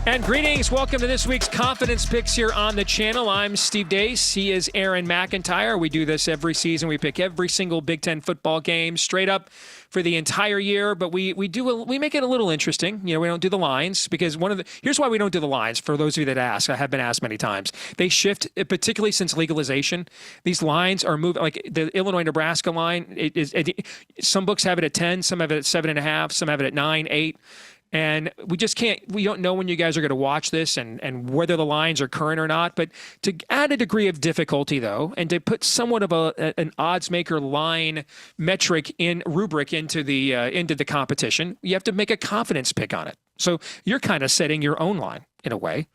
And greetings. Welcome to this week's Confidence Picks here on the channel. I'm Steve Deace. He is Aaron McIntyre. We do this every season. We pick every single Big Ten football game straight up for the entire year, but we make it a little interesting. You know, we don't do the lines because here's why we don't do the lines. For those of you that ask, I have been asked many times. They shift, particularly since legalization. These lines are moving, like the Illinois-Nebraska line. Some books have it at 10, some have it at 7.5, some have it at 9, 8. And we don't know when you guys are going to watch this and whether the lines are current or not. But to add a degree of difficulty, though, and to put somewhat of an odds maker line rubric into the competition, you have to make a confidence pick on it. So you're kind of setting your own line in a way.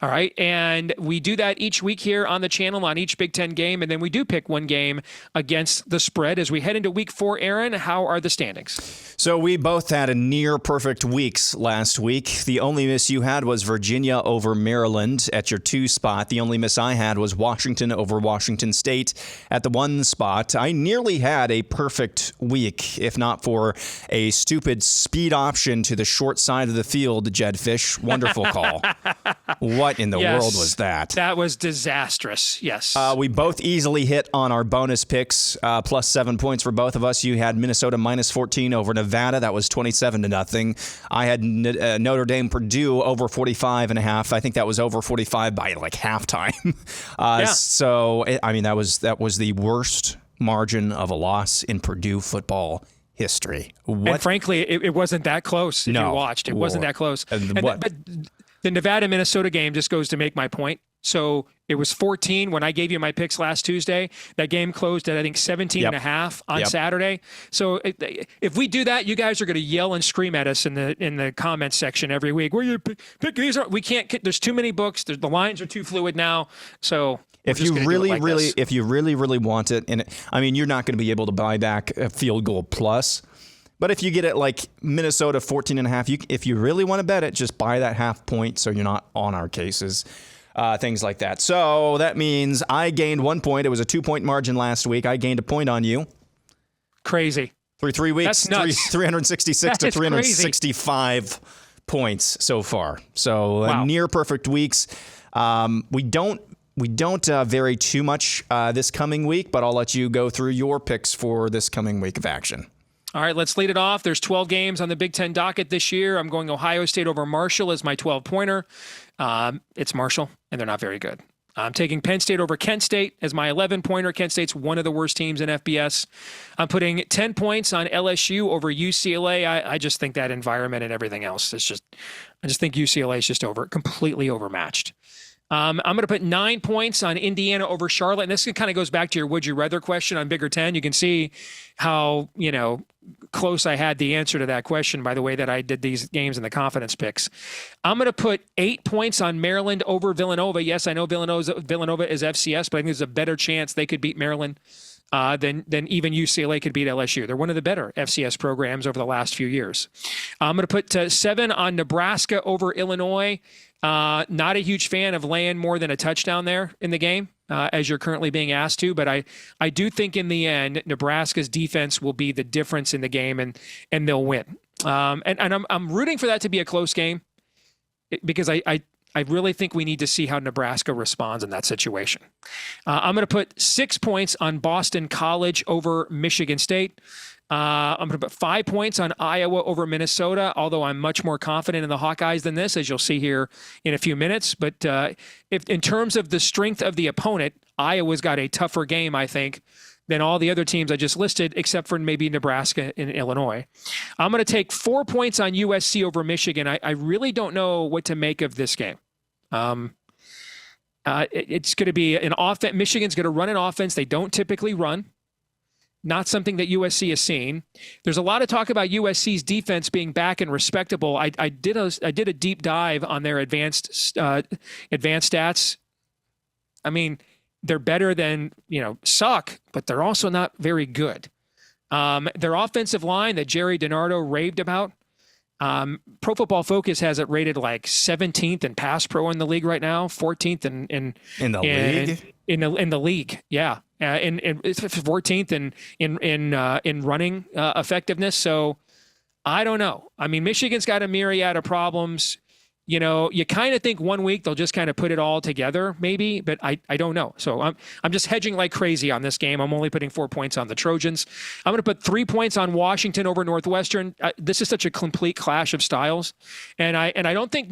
All right. And we do that each week here on the channel on each Big Ten game. And then we do pick one game against the spread. As we head into week 4, Aaron, how are the standings? So we both had a near perfect weeks last week. The only miss you had was Virginia over Maryland at your 2 spot. The only miss I had was Washington over Washington State at the 1 spot. I nearly had a perfect week, if not for a stupid speed option to the short side of the field, Jed Fish. Wonderful call. What in the world was that? That was disastrous. Yes. We both easily hit on our bonus picks, plus 7 points for both of us. You had Minnesota minus 14 over Nevada. That was 27-0. I had Notre Dame Purdue over 45.5. I think that was over 45 by like halftime. So I mean that was the worst margin of a loss in Purdue football history. And frankly, it wasn't that close. If you watched, it wasn't that close. But the Nevada-Minnesota game just goes to make my point. So it was 14 when I gave you my picks last Tuesday. That game closed at, I think, 17.5 on Saturday. So if we do that, you guys are going to yell and scream at us in the comments section every week. Where you pick these? We can't. There's too many books. The lines are too fluid now. So if you really want it, and I mean, you're not going to be able to buy back a field goal plus. But if you get it like Minnesota 14.5, if you really want to bet it, just buy that half point so you're not on our cases, things like that. So that means I gained 1 point. It was a 2-point margin last week. I gained a point on you. Crazy. Through 3 weeks, That's nuts. 366 to 365 points so far. So near perfect weeks. We don't vary too much this coming week, but I'll let you go through your picks for this coming week of action. All right, let's lead it off. There's 12 games on the Big Ten docket this year. I'm going Ohio State over Marshall as my 12-pointer. It's Marshall, and they're not very good. I'm taking Penn State over Kent State as my 11-pointer. Kent State's one of the worst teams in FBS. I'm putting 10 points on LSU over UCLA. I just think that environment and everything else is I just think UCLA is just completely overmatched. I'm going to put 9 points on Indiana over Charlotte. And this kind of goes back to your would you rather question on Bigger Ten. You can see how, close I had the answer to that question by the way that I did these games in the confidence picks. I'm going to put 8 points on Maryland over Villanova. Yes, I know Villanova is FCS, but I think there's a better chance they could beat Maryland than even UCLA could beat LSU. They're one of the better FCS programs over the last few years. I'm going to put 7 on Nebraska over Illinois. Not a huge fan of laying more than a touchdown there in the game, as you're currently being asked to. But I do think in the end, Nebraska's defense will be the difference in the game, and they'll win. And I'm rooting for that to be a close game because I really think we need to see how Nebraska responds in that situation. I'm going to put 6 points on Boston College over Michigan State. I'm going to put 5 points on Iowa over Minnesota, although I'm much more confident in the Hawkeyes than this, as you'll see here in a few minutes. But if in terms of the strength of the opponent, Iowa's got a tougher game, I think, than all the other teams I just listed, except for maybe Nebraska and Illinois. I'm going to take 4 points on USC over Michigan. I really don't know what to make of this game. It's going to be an offense. Michigan's going to run an offense they don't typically run. Not something that USC has seen. There's a lot of talk about USC's defense being back and respectable. I did a deep dive on their advanced stats. I mean, they're better than suck, but they're also not very good. Their offensive line that Jerry DiNardo raved about. Pro Football Focus has it rated like 17th in pass pro in the league right now, 14th in the league. In the league, yeah. In 14th in running effectiveness. So I don't know. I mean, Michigan's got a myriad of problems. You kind of think 1 week they'll just kind of put it all together, maybe, but I don't know. So I'm just hedging like crazy on this game. I'm only putting 4 points on the Trojans. I'm going to put 3 points on Washington over Northwestern. This is such a complete clash of styles, and I don't think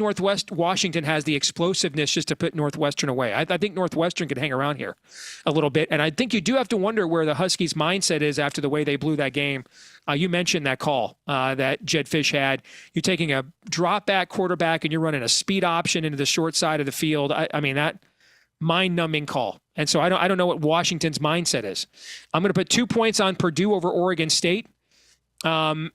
Washington has the explosiveness just to put Northwestern away. I think Northwestern could hang around here a little bit, and I think you do have to wonder where the Huskies' mindset is after the way they blew that game. You mentioned that call that Jedd Fisch had. You're taking a drop back quarterback and you're running a speed option into the short side of the field. I mean, that mind-numbing call. And so I don't know what Washington's mindset is. I'm going to put 2 points on Purdue over Oregon State. I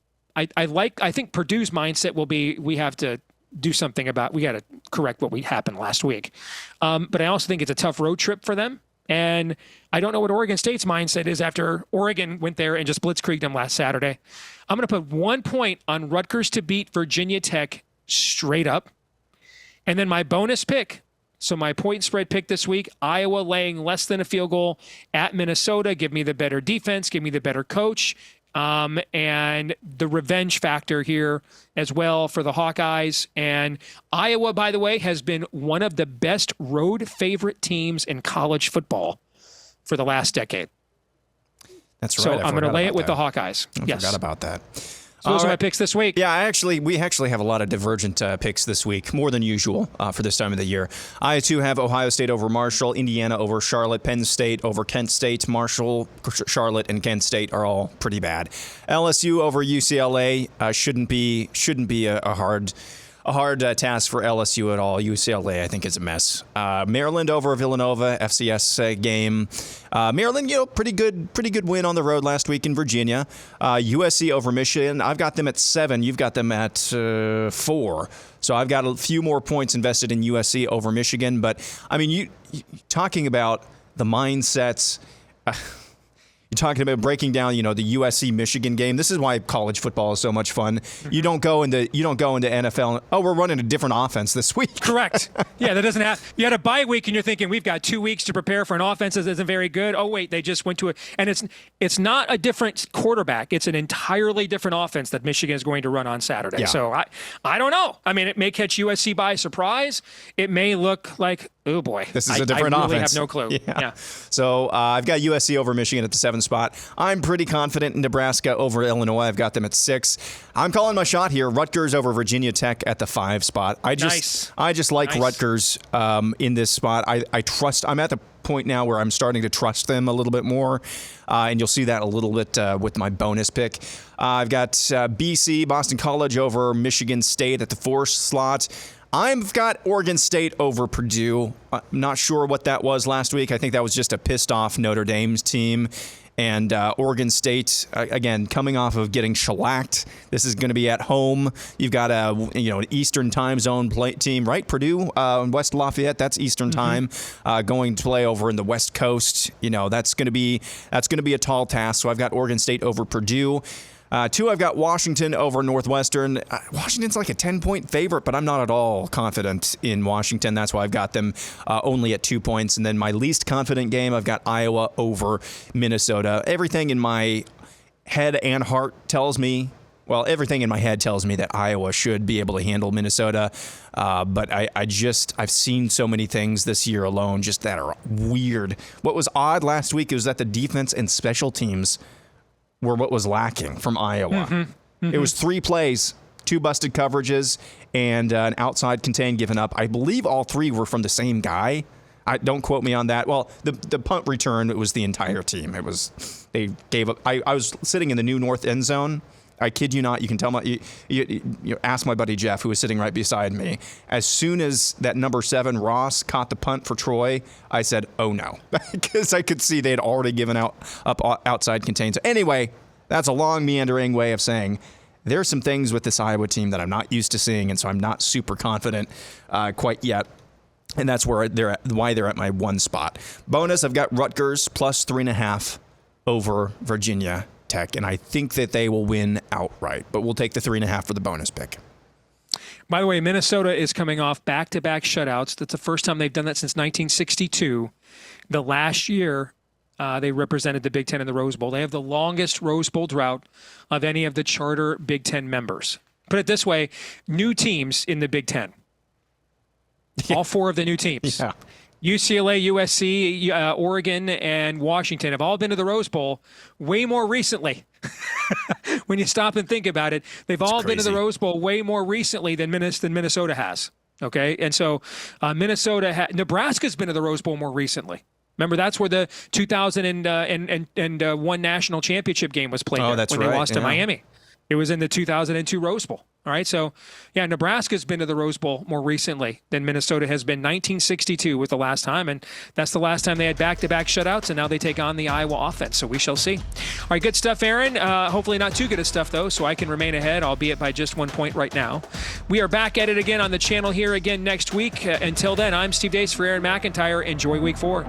think Purdue's mindset will be we have to do something about, we got to correct what happened last week. But I also think it's a tough road trip for them. And I don't know what Oregon State's mindset is after Oregon went there and just blitzkrieged them last Saturday. I'm going to put 1 point on Rutgers to beat Virginia Tech straight up. And then my bonus pick, so my point spread pick this week, Iowa laying less than a field goal at Minnesota. Give me the better defense. Give me the better coach. And the revenge factor here as well for the Hawkeyes. And Iowa, by the way, has been one of the best road favorite teams in college football for the last decade. That's right. So I'm going to lay it with the Hawkeyes. I forgot about that. So those are my picks this week. Yeah, we actually have a lot of divergent picks this week, more than usual for this time of the year. I, too, have Ohio State over Marshall, Indiana over Charlotte, Penn State over Kent State. Marshall, Charlotte, and Kent State are all pretty bad. LSU over UCLA shouldn't be a hard task for LSU at all. UCLA, I think, is a mess. Maryland over Villanova, FCS game. Maryland, pretty good win on the road last week in Virginia. USC over Michigan. I've got them at 7. You've got them at 4. So I've got a few more points invested in USC over Michigan. But I mean, you talking about the mindsets. You're talking about breaking down, the USC Michigan game. This is why college football is so much fun. You don't go into NFL. And, we're running a different offense this week. Correct. Yeah, that doesn't have. You had a bye week, and you're thinking we've got 2 weeks to prepare for an offense that isn't very good. Oh wait, they just went to it, and it's not a different quarterback. It's an entirely different offense that Michigan is going to run on Saturday. Yeah. So I don't know. I mean, it may catch USC by surprise. It may look like, oh boy, this is a different offense. I really have no clue. Yeah. So I've got USC over Michigan at the 7th spot. I'm pretty confident in Nebraska over Illinois. I've got them at 6. I'm calling my shot here. Rutgers over Virginia Tech at the 5 spot. I just like Rutgers in this spot. I trust. I'm at the point now where I'm starting to trust them a little bit more, and you'll see that a little bit with my bonus pick. I've got BC, Boston College over Michigan State at the 4 slot. I've got Oregon State over Purdue. I'm not sure what that was last week. I think that was just a pissed off Notre Dame's team. And Oregon State, again, coming off of getting shellacked. This is going to be at home. You've got an Eastern time zone team, right? Purdue, West Lafayette. That's Eastern time. Going to play over in the West Coast. That's going to be a tall task. So I've got Oregon State over Purdue. 2, I've got Washington over Northwestern. Washington's like a 10-point favorite, but I'm not at all confident in Washington. That's why I've got them only at 2 points. And then my least confident game, I've got Iowa over Minnesota. Everything in my head and heart tells me, everything in my head tells me that Iowa should be able to handle Minnesota. But I've seen so many things this year alone just that are weird. What was odd last week was that the defense and special teams were what was lacking from Iowa. It was 3 plays, 2 busted coverages, and an outside contain given up. I believe all 3 were from the same guy. Don't quote me on that. Well, the punt return, it was the entire team. They gave up. I was sitting in the new north end zone. I kid you not. You can tell you ask my buddy Jeff, who was sitting right beside me. As soon as that number 7 Ross caught the punt for Troy, I said, "Oh no," because I could see they had already given up outside contains. Anyway, that's a long meandering way of saying there's some things with this Iowa team that I'm not used to seeing, and so I'm not super confident quite yet. And that's why they're at my 1 spot. Bonus, I've got Rutgers plus 3.5 over Virginia Tech, and I think that they will win outright, but we'll take the 3.5 for the bonus pick. By the way, Minnesota is coming off back-to-back shutouts. That's the first time they've done that since 1962. The last year, they represented the Big Ten in the Rose Bowl. They have the longest Rose Bowl drought of any of the charter Big Ten members. Put it this way, new teams in the Big Ten. All 4 of the new teams. Yeah. UCLA, USC, Oregon, and Washington have all been to the Rose Bowl way more recently. When you stop and think about it, they've all been to the crazy. Rose Bowl way more recently than Minnesota has. Okay, and so Nebraska's been to the Rose Bowl more recently. Remember, that's where the 2001 national championship game was played. Oh, that's when right. they lost to Yeah. Miami. It was in the 2002 Rose Bowl. All right, so yeah, Nebraska's been to the Rose Bowl more recently than Minnesota has been. 1962 was the last time, and that's the last time they had back-to-back shutouts, and now they take on the Iowa offense, so we shall see. All right, good stuff, Aaron. Hopefully not too good of stuff, though, so I can remain ahead, albeit by just 1 point right now. We are back at it again on the channel here again next week. Until then, I'm Steve Deace for Aaron McIntyre. Enjoy Week 4.